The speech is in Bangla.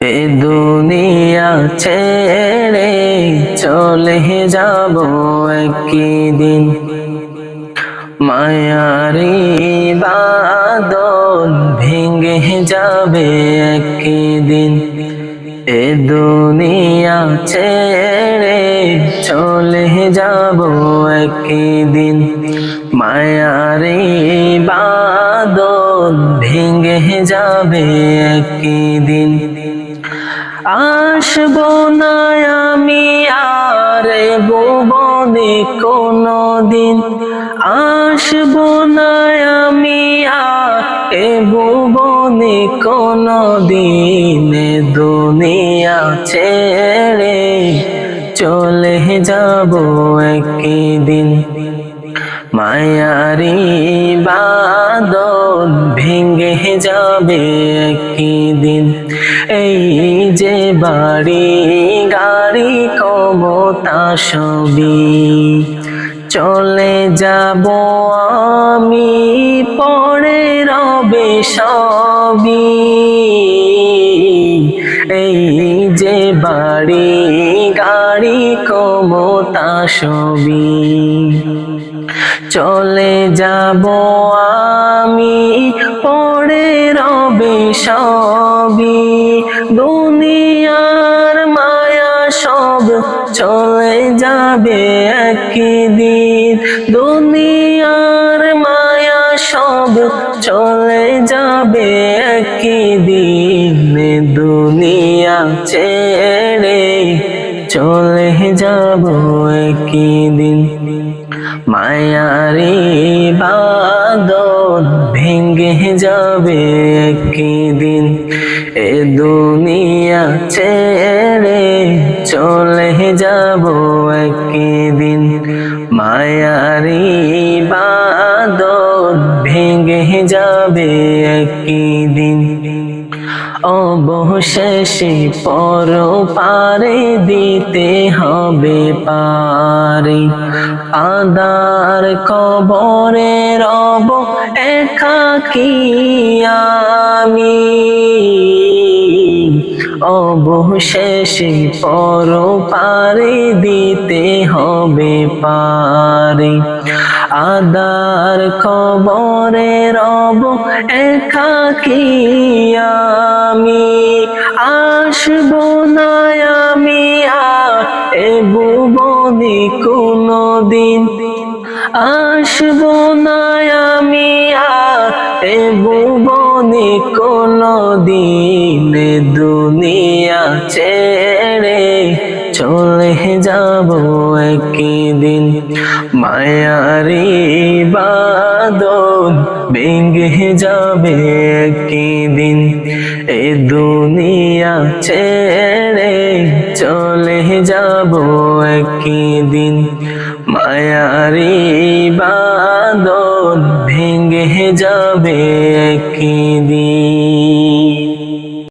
এ দুনিয়া ছেড়ে চলে যাব একদিন, মায়ারি বাঁধন ভেঙে যাবে একদিন। এ দুনিয়া ছেড়ে চলে যাব একদিন, মায়ারি বাঁধন ভেঙে যাবে একদিন। আসবো না আমি আর ভুবনে কোনদিন, আসবো না আমি আর ভুবনে কোনদিন। দুনিয়া ছেড়ে চলে যাব একদিন, মায়ারি বাঁধন ভেঙে যাবে একদিন। এই যে বাড়ি গাড়ি ক্ষমতা সবই চলে যাব আমি, পরে রবে সবই। এই যে বাড়ি গাড়ি ক্ষমতা সবই চলে যাব আমি, পরে রবে সবই। দুনিয়ার মায়া সব চলে যাবে একদিন, দুনিয়ার মায়া সব চলে যাবে একদিন। দুনিয়া ছেড়ে চলে যাব একদিন, মায়ারি বাঁধন ভেঙে যাবে একদিন। এ দুনিয়া ছেড়ে চলে যাব একদিন, মায়ারি বাঁধন ভেঙে যাবে একদিন। অবশেষে পরপারে দিতে হবে পারে, আদার কবরে রব একাকী আমি। অবশেষে পরপারে দিতে হবে পারে, আদার কবরে রব একাকী আমি। আসবো না আমি আর ভুবনে কোনদিন, আসবো না আমি আর ভুবনে কোনদিন। দুনিয়া ছেড়ে চলে যাব একদিন, মায়ারি বাঁধন ভেঙে যাবে একদিন। এ দুনিয়া ছেড়ে চলে যাব একদিন, মায়ারি বাঁধন ভেঙে যাবে একদিন।